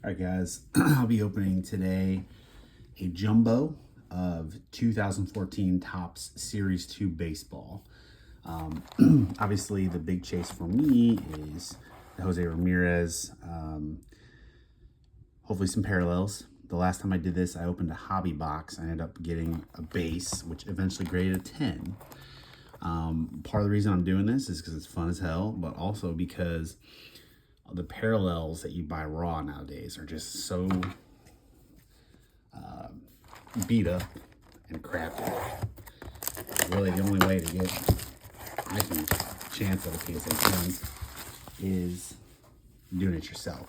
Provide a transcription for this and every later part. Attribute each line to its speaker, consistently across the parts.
Speaker 1: All right, guys, I'll be opening today a jumbo of 2014 Topps Series 2 baseball. Obviously, the big chase for me is the Jose Ramirez. Hopefully, some parallels. The last time I did this, I opened a hobby box. I ended up getting a base, which eventually graded a 10. Part of the reason I'm doing this is because it's fun as hell, but also because the parallels that you buy raw nowadays are just so beat up and crappy. Really, the only way to get, I think, a chance at a PSA 10 is doing it yourself.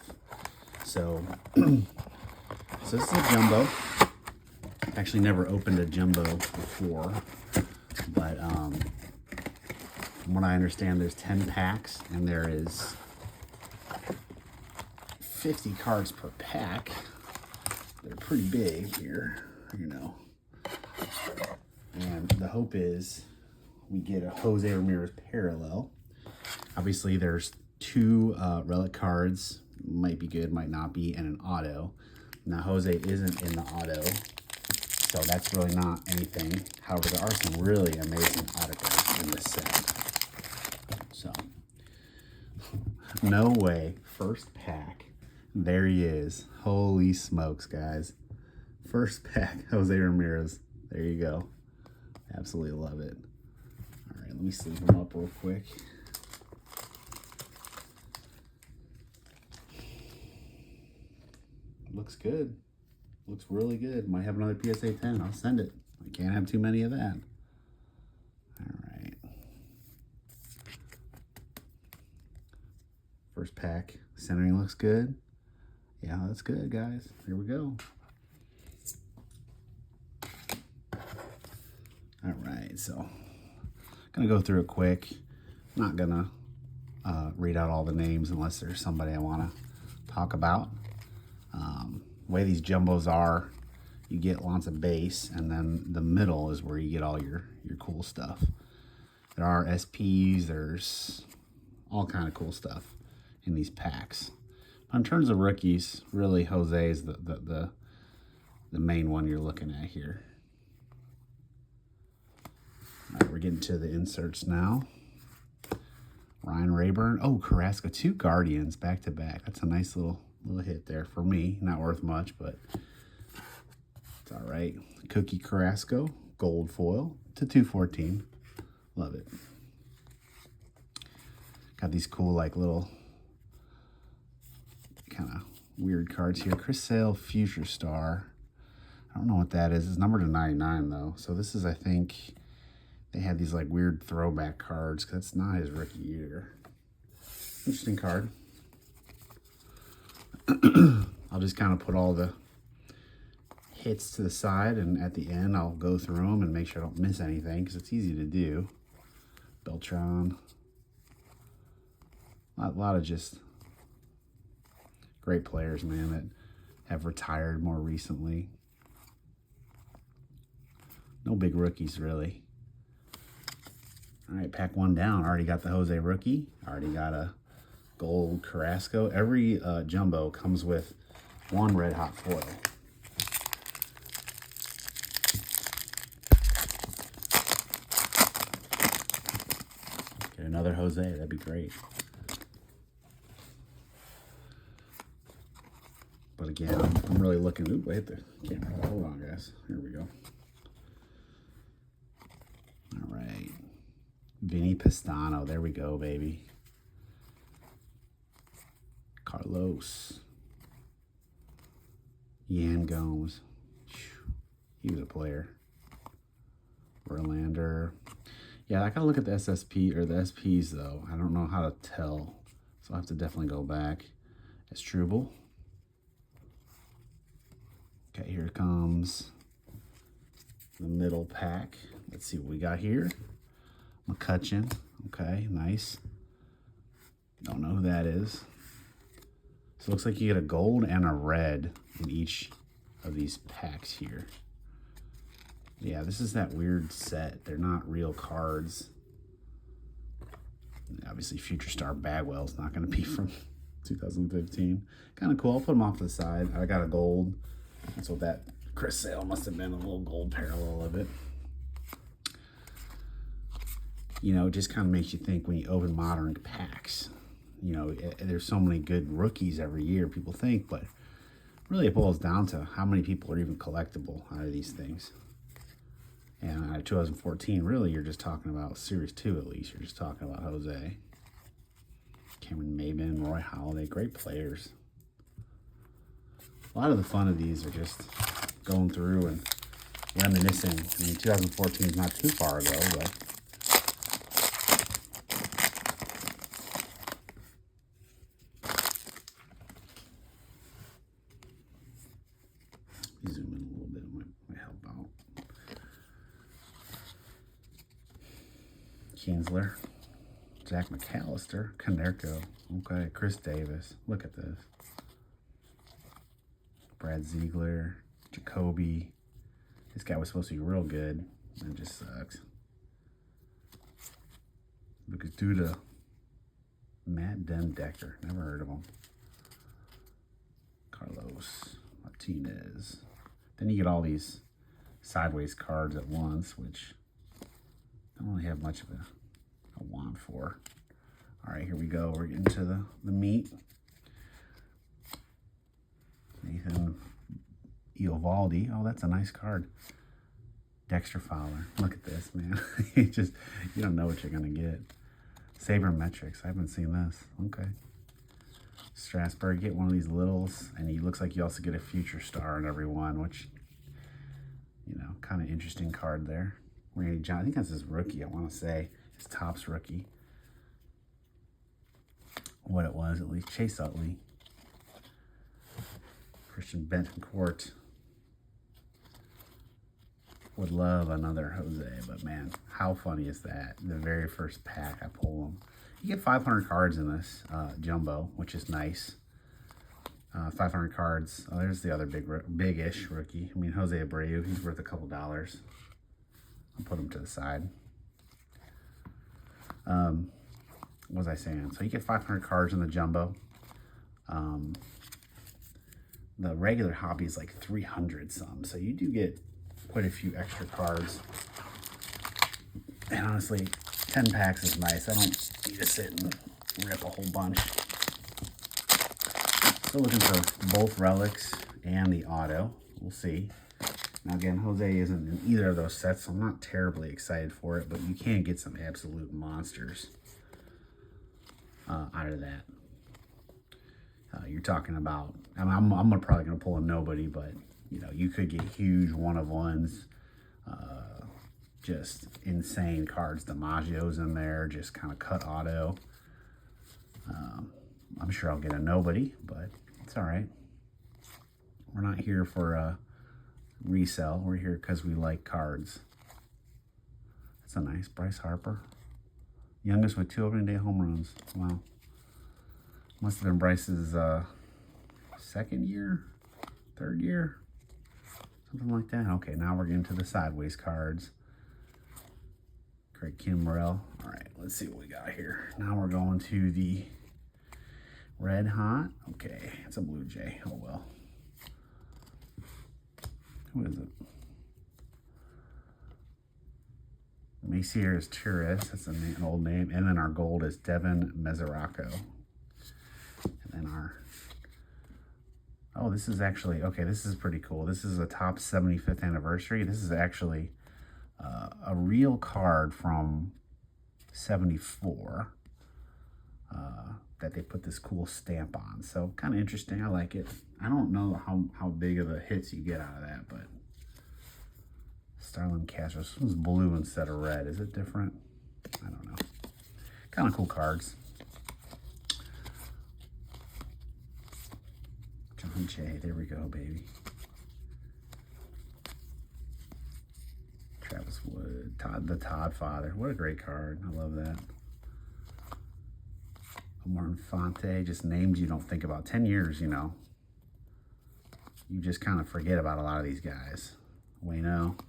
Speaker 1: So, so this is a jumbo. I've actually never opened a jumbo before, but from what I understand, there's 10 packs and there is 50 cards per pack. They're pretty big here, you know. And the hope is we get a Jose Ramirez parallel. Obviously, there's two relic cards. Might be good, might not be, and an auto. Now, Jose isn't in the auto, so that's really not anything. However, there are some really amazing autographs in this set. So, no way. First pack. There he is. Holy smokes, guys. First pack, Jose Ramirez. There you go. Absolutely love it. All right, let me sleeve him up real quick. Looks good. Looks really good. Might have another PSA 10. I'll send it. I can't have too many of that. All right. First pack. Centering looks good. Yeah, that's good, guys. Here we go. All right, so gonna go through it quick. Not gonna read out all the names unless there's somebody I want to talk about. The way these jumbos are, you get lots of base, and then the middle is where you get all your cool stuff. There are SPs, there's all kind of cool stuff in these packs. In terms of rookies, really Jose is the main one you're looking at here. All right, we're getting to the inserts now. Ryan Rayburn. Oh, Carrasco. 2 Guardians back to back. That's a nice little hit there for me. Not worth much, but it's all right. Cookie Carrasco, gold foil to 214. Love it. Got these cool, like, little kind of weird cards here. Chris Sale, Future Star. I don't know what that is. It's numbered to 99, though. So this is, I think, they had these, like, weird throwback cards, because that's not his rookie year. Interesting card. I'll just kind of put all the hits to the side, and at the end, I'll go through them and make sure I don't miss anything, because it's easy to do. Beltran. A lot of just great players, man, that have retired more recently. No big rookies, really. All right, pack one down. Already got the Jose rookie. Already got a gold Carrasco. Every jumbo comes with one red hot foil. Get another Jose. That'd be great. But again, I'm really looking. Ooh, I hit the camera. Hold on, guys. Here we go. All right. Vinny Pistano. There we go, baby. Carlos. Yan Gomes. He was a player. Verlander. Yeah, I gotta look at the SSP or the SPs though. I don't know how to tell, so I have to definitely go back. Struble. Okay, here comes the middle pack. Let's see what we got here. McCutchen. Okay, nice. Don't know who that is. So it looks like you get a gold and a red in each of these packs here. Yeah, this is that weird set. They're not real cards. Obviously, Future Star Bagwell's not going to be from 2015. Kind of cool. I'll put them off to the side. I got a gold. That's what that Chris Sale must have been, a little gold parallel of it. You know, it just kind of makes you think when you open modern packs. You know, there's so many good rookies every year, people think, but really it boils down to how many people are even collectible out of these things. And out of 2014, really, you're just talking about Series 2 at least. You're just talking about Jose, Cameron Maybin, Roy Halladay, great players. A lot of the fun of these are just going through and reminiscing. I mean, 2014 is not too far ago, but zoom in a little bit, might help out. Kinsler, Jack McAllister, Konerko, okay, Chris Davis, look at this. Brad Ziegler, Jacoby. This guy was supposed to be real good, and it just sucks. Lucas Duda, Matt Dendecker, never heard of him. Carlos Martinez. Then you get all these sideways cards at once, which I don't really have much of a want for. All right, here we go. We're getting to the meat. Nathan Eovaldi. Oh, that's a nice card. Dexter Fowler. Look at this, man. you don't know what you're going to get. Sabermetrics. I haven't seen this. Okay. Strasburg. Get one of these littles, and he looks like you also get a future star in every one, which, you know, kind of interesting card there. Randy John. I think that's his rookie, I want to say. His Topps rookie. What it was, at least. Chase Utley. Christian Betancourt. Would love another Jose, but man, how funny is that? The very first pack, I pull them. You get 500 cards in this jumbo, which is nice. 500 cards. Oh, there's the other big-ish rookie. I mean, Jose Abreu, he's worth a couple dollars. I'll put him to the side. What was I saying? So you get 500 cards in the jumbo. The regular hobby is like 300 some, so you do get quite a few extra cards. And honestly, 10 packs is nice. I don't need to sit and rip a whole bunch. Still looking for both relics and the auto. We'll see. Now again, Jose isn't in either of those sets, so I'm not terribly excited for it, but you can get some absolute monsters out of that. You're talking about, I mean, I'm probably going to pull a nobody, but you know, you could get huge one-of-ones, just insane cards. DiMaggio's in there, just kind of cut auto. I'm sure I'll get a nobody, but it's all right. We're not here for resell. We're here because we like cards. That's a nice Bryce Harper. Youngest with 2 opening day home runs. Wow. Must have been Bryce's second year, third year, something like that. Okay, now we're getting to the sideways cards. Craig Kimbrell. All right, let's see what we got here. Now we're going to the Red Hot. Okay, it's a Blue Jay. Oh, well. Who is it? Macier is Torres. That's an old name. And then our gold is Devin Mesoraco. And then our, oh, this is actually, okay, this is pretty cool. This is a Topps 75th anniversary. This is actually a real card from 74 that they put this cool stamp on. So kind of interesting. I like it. I don't know how big of a hits you get out of that, but Starlin Castro. This one's blue instead of red. Is it different? I don't know. Kind of cool cards. John Jay, there we go, baby. Travis Wood, the Todd father. What a great card. I love that. Omar Infante, just names you don't think about. 10 years, you know. You just kind of forget about a lot of these guys. Wayno.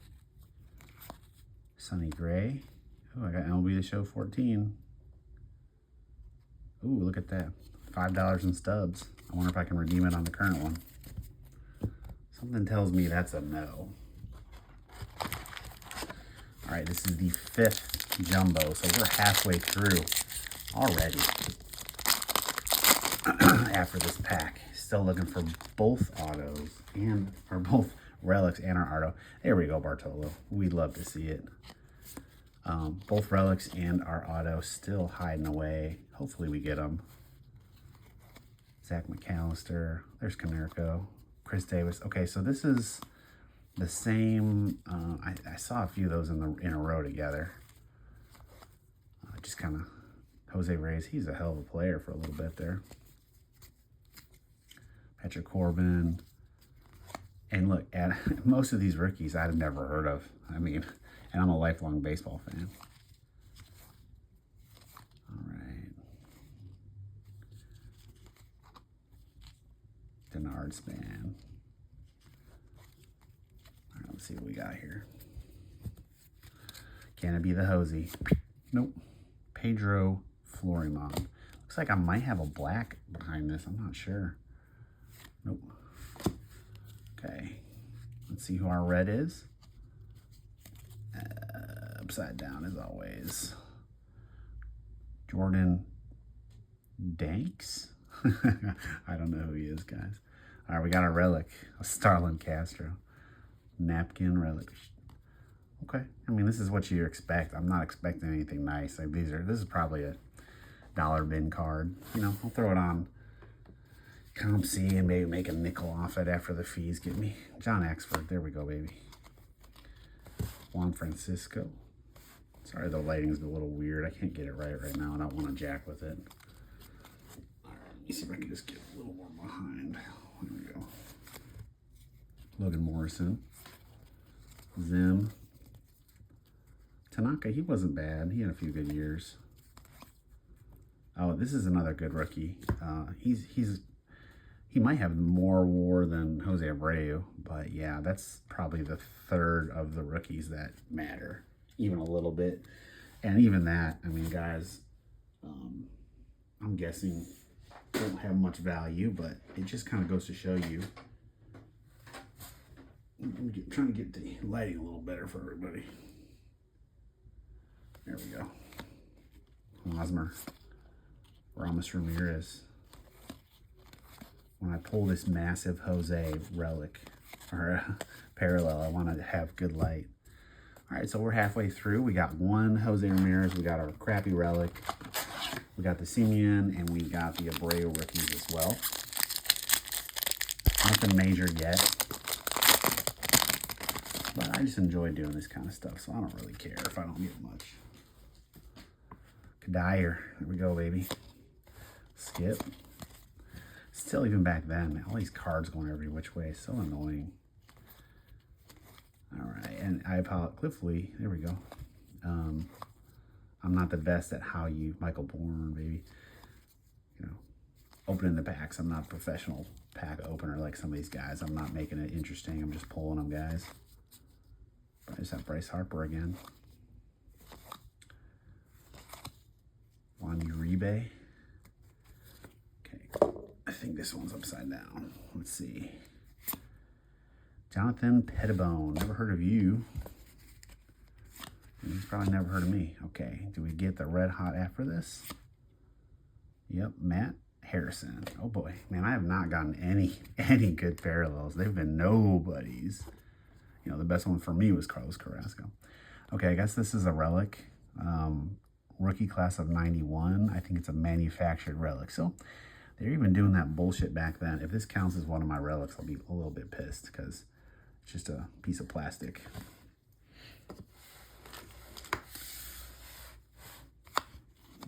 Speaker 1: Sonny Gray. Oh, I got MLB The Show 14. Ooh, look at that. $5 in stubs. I wonder if I can redeem it on the current one. Something tells me that's a no. All right, this is the 5th jumbo, so we're halfway through already. After this pack, still looking for both autos or both relics and our auto. There we go, Bartolo. We'd love to see it. Both relics and our auto still hiding away. Hopefully we get them. Zach McAllister. There's Konerko. Chris Davis. Okay, so this is the same. I saw a few of those in a row together. Just kind of Jose Reyes. He's a hell of a player for a little bit there. Patrick Corbin. And look, at most of these rookies I'd never heard of. I mean, and I'm a lifelong baseball fan. All right. Denard Span. All right, let's see what we got here. Can it be the Hosey? Nope. Pedro Florimon. Looks like I might have a black behind this. I'm not sure. Nope. Okay. Let's see who our red is. Upside down as always. Jordan Danks? I don't know who he is, guys. All right, we got a relic. A Starlin Castro. Napkin relic. Okay. I mean, this is what you expect. I'm not expecting anything nice. Like this is probably a dollar bin card. You know, I'll throw it on CompC and maybe make a nickel off it after the fees get me. John Axford. There we go, baby. Juan Francisco. Sorry, the lighting's a little weird. I can't get it right now. I don't want to jack with it. All right, let me see if I can just get a little more behind. There we go. Logan Morrison. Zim. Tanaka, he wasn't bad. He had a few good years. Oh, this is another good rookie. He might have more WAR than Jose Abreu, but yeah, that's probably the 3rd of the rookies that matter, even a little bit. And even that, I mean, guys, I'm guessing don't have much value, but it just kind of goes to show you. I'm trying to get the lighting a little better for everybody. There we go. Hosmer. Ramos Ramirez. When I pull this massive Jose relic or parallel, I want to have good light. All right, so we're halfway through. We got one Jose Ramirez. We got our crappy relic. We got the Simeon, and we got the Abreu rookies as well. Nothing major yet. But I just enjoy doing this kind of stuff, so I don't really care if I don't get much. Kadire. There we go, baby. Skip. Still, even back then, all these cards going every which way. So annoying. All right, and I apologize. Cliff Lee, there we go. I'm not the best at how you, Michael Bourne, baby. You know, opening the packs. I'm not a professional pack opener like some of these guys. I'm not making it interesting. I'm just pulling them, guys. I just have Bryce Harper again. Juan Uribe. Okay, I think this one's upside down. Let's see. Jonathan Pettibone. Never heard of you. He's probably never heard of me. Okay, do we get the red hot after this? Yep, Matt Harrison. Oh boy, man, I have not gotten any good parallels. They've been nobodies. You know, the best one for me was Carlos Carrasco. Okay, I guess this is a relic. Rookie class of 91. I think it's a manufactured relic. So they're even doing that bullshit back then. If this counts as one of my relics, I'll be a little bit pissed because it's just a piece of plastic.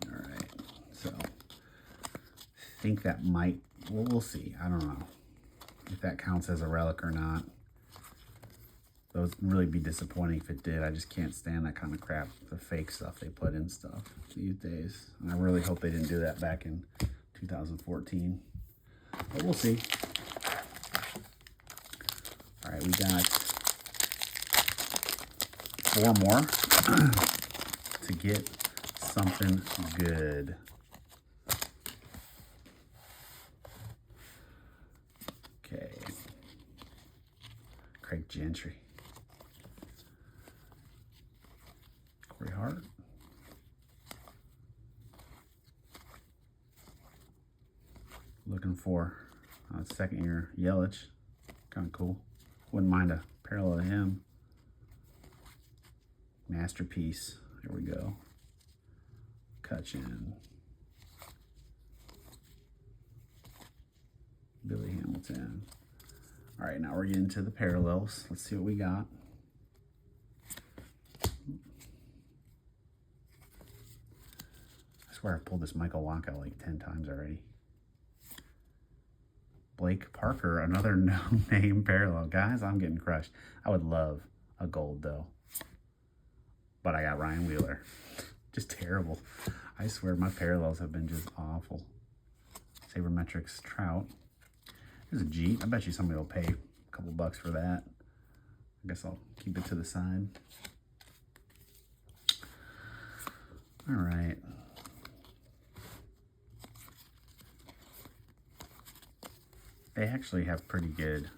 Speaker 1: All right, so I think that might, well, we'll see. I don't know if that counts as a relic or not. That would really be disappointing if it did. I just can't stand that kind of crap, the fake stuff they put in stuff these days. And I really hope they didn't do that back in 2014. But we'll see. All right, we got 4 more to get something good. Craig Gentry. Corey Hart. Looking for second year Yelich. Kind of cool. Wouldn't mind a parallel to him. Masterpiece. Here we go. Cutchin. Billy Hamilton. All right, now we're getting to the parallels. Let's see what we got. I swear I pulled this Michael Wacha like 10 times already. Blake Parker, another no-name parallel. Guys, I'm getting crushed. I would love a gold, though. But I got Ryan Wheeler. Just terrible. I swear my parallels have been just awful. Sabermetrics Trout. Here's a Jeet. I bet you somebody will pay a couple bucks for that. I guess I'll keep it to the side. All right. They actually have pretty good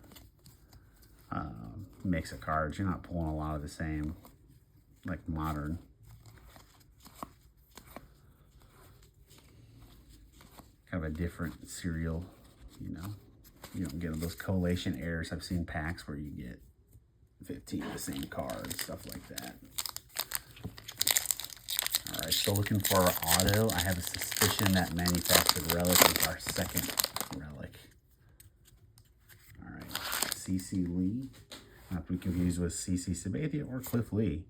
Speaker 1: mix of cards. You're not pulling a lot of the same, like modern. Kind of a different serial, you know. You don't get those collation errors. I've seen packs where you get 15 of the same cards, stuff like that. All right, still looking for our auto. I have a suspicion that Manufactured Relic is our second relic. All right, CC Lee. Not to be confused with CC Sabathia or Cliff Lee.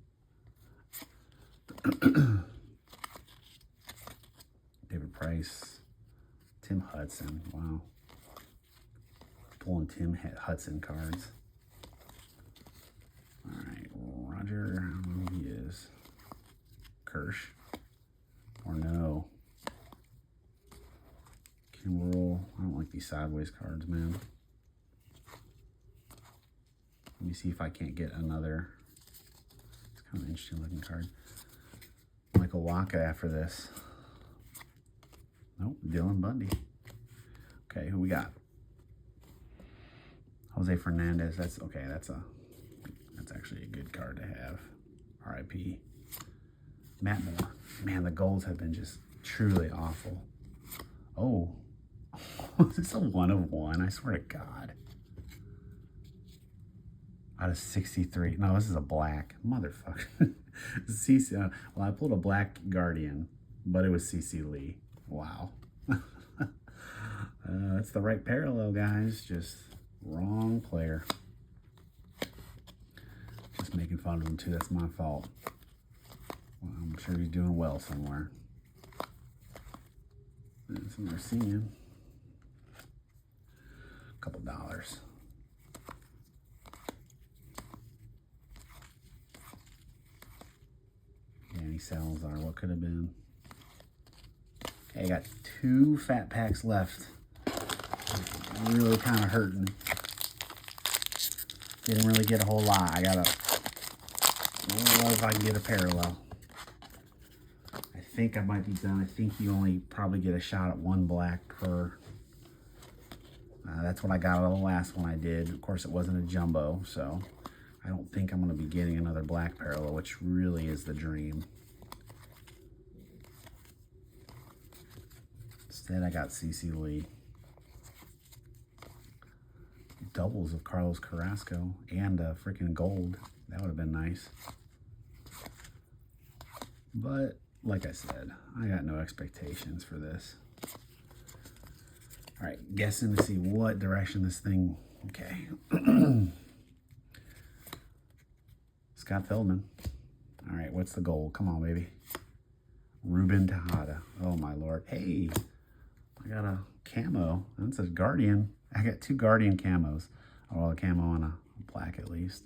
Speaker 1: David Price. Tim Hudson. Wow. Pulling Tim Hudson cards. All right, Roger, I don't know who he is. Kirsch. Or no. Kimbrel. I don't like these sideways cards, man. Let me see if I can't get another. It's kind of an interesting looking card. Michael Wacha after this. Nope, Dylan Bundy. Okay, who we got? Jose Fernandez. That's okay. That's actually a good card to have. R.I.P. Matt Moore. Man, the golds have been just truly awful. Oh, is this a 1 of 1? I swear to God. Out of 63. No, this is a black. Motherfucker. CC. Well, I pulled a black Guardian, but it was CC Lee. Wow. That's the right parallel, guys. Just wrong player. Just making fun of him, too. That's my fault. Well, I'm sure he's doing well somewhere. And some Marcinian. A couple dollars. Danny Salazar, what could have been? Okay, I got 2 fat packs left. Really kind of hurting. Didn't really get a whole lot. I gotta, what if I can get a parallel? I think I might be done. I think you only probably get a shot at 1 black per. That's what I got out of the last one I did. Of course, it wasn't a jumbo, so I don't think I'm going to be getting another black parallel, which really is the dream. Instead, I got CC Lee. Doubles of Carlos Carrasco and a freaking gold. That would have been nice. But, like I said, I got no expectations for this. All right, guessing to see what direction this thing... Okay. Scott Feldman. All right, what's the goal? Come on, baby. Ruben Tejada. Oh, my Lord. Hey, I got a camo. That's a Guardian. I got 2 Guardian camos. Oh, a camo and a black at least.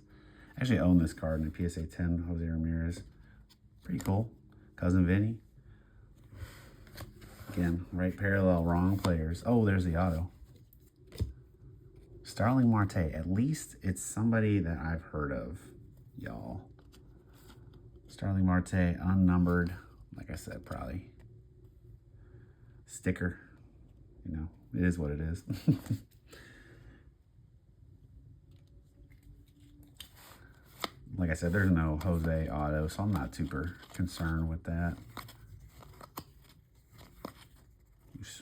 Speaker 1: I actually own this card in a PSA 10, Jose Ramirez. Pretty cool. Cousin Vinny. Again, right parallel, wrong players. Oh, there's the auto. Starling Marte. At least it's somebody that I've heard of, y'all. Starling Marte, unnumbered. Like I said, probably. Sticker. You know, it is what it is. Like I said, there's no Jose auto, so I'm not super concerned with that.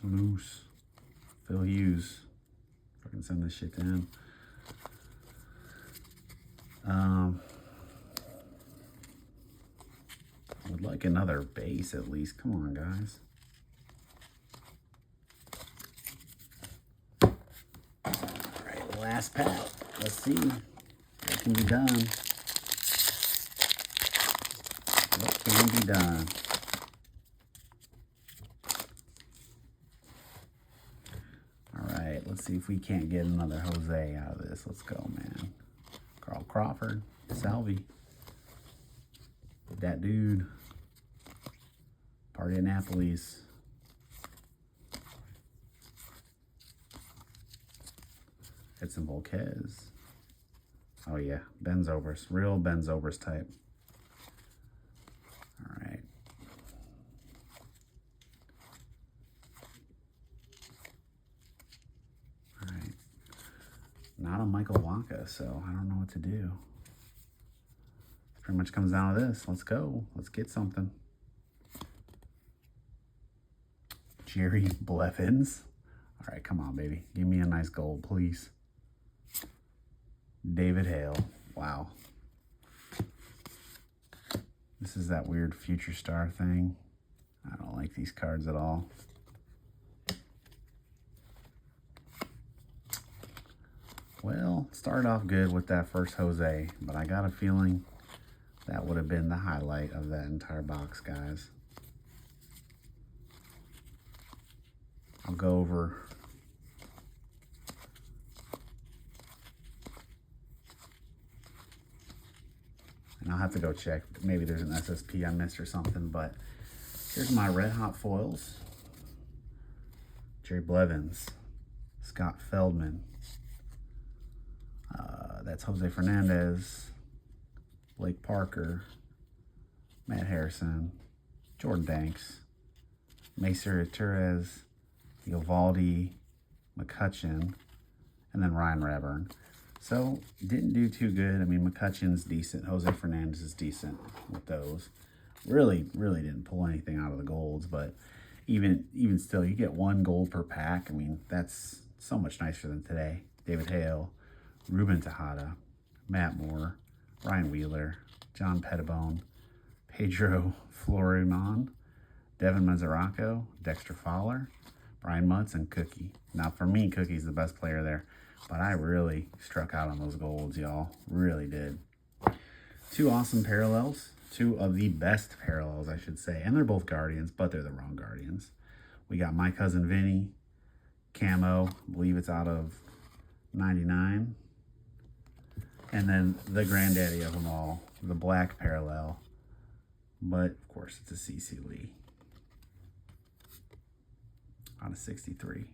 Speaker 1: Moose. Phil Hughes. If I can send this shit to him. I would like another base at least. Come on, guys. All right, last pack. Let's see what can be done. What can be done? All right, let's see if we can't get another Jose out of this. Let's go, man. Carl Crawford, Salvi. That dude. Party at Napoli's. Edson Volquez. Oh yeah, Ben Zobrist. Real Ben Zobrist type. All right. All right. Not a Michael Wacha, so I don't know what to do. Pretty much comes down to this. Let's go. Let's get something. Jerry Blevins. All right, come on, baby. Give me a nice gold, please. David Hale. Wow. This is that weird future star thing. I don't like these cards at all. Well, started off good with that first Jose, but I got a feeling that would have been the highlight of that entire box, guys. I'll go over and I'll have to go check. Maybe there's an SSP I missed or something, but here's my red hot foils. Jerry Blevins, Scott Feldman. That's Jose Fernandez, Blake Parker, Matt Harrison, Jordan Danks, Macer Torres, Eovaldi, McCutchen, and then Ryan Raburn. So, didn't do too good. I mean, McCutchen's decent. Jose Fernandez is decent with those. Really didn't pull anything out of the golds, but even still, you get one gold per pack. I mean, that's so much nicer than today. David Hale, Ruben Tejada, Matt Moore, Ryan Wheeler, John Pettibone, Pedro Florimon, Devin Mesoraco, Dexter Fowler, Brian Mutz, and Cookie. Now, for me, Cookie's the best player there, but I really struck out on those golds, y'all. Really did. Two awesome parallels. Two of the best parallels, I should say. And they're both Guardians, but they're the wrong Guardians. We got My Cousin Vinny, Camo. I believe it's out of 99. And then the granddaddy of them all, the black parallel. But, of course, it's a CC Lee. Out of 63.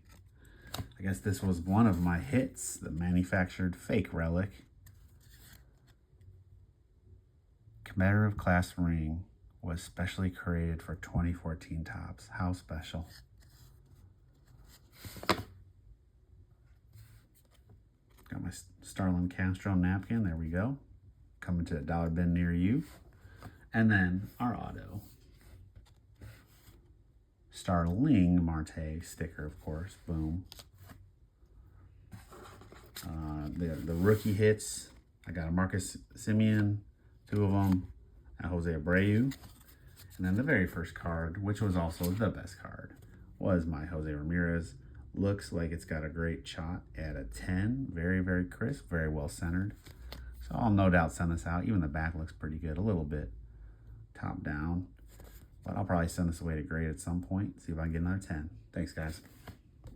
Speaker 1: I guess this was one of my hits, the manufactured fake relic. Commemorative class ring was specially created for 2014 Topps. How special. Got my Starlin Castro napkin. There we go. Coming to a dollar bin near you. And then our auto. Starling Marte sticker, of course. Boom. The rookie hits. I got a Marcus Semien, two of them, and Jose Abreu. And then the very first card, which was also the best card, was my Jose Ramirez. Looks like it's got a great shot at a 10. Very crisp, very well centered. So I'll no doubt send this out. Even the back looks pretty good, a little bit top down. But I'll probably send this away to grade at some point. See if I can get another 10. Thanks, guys.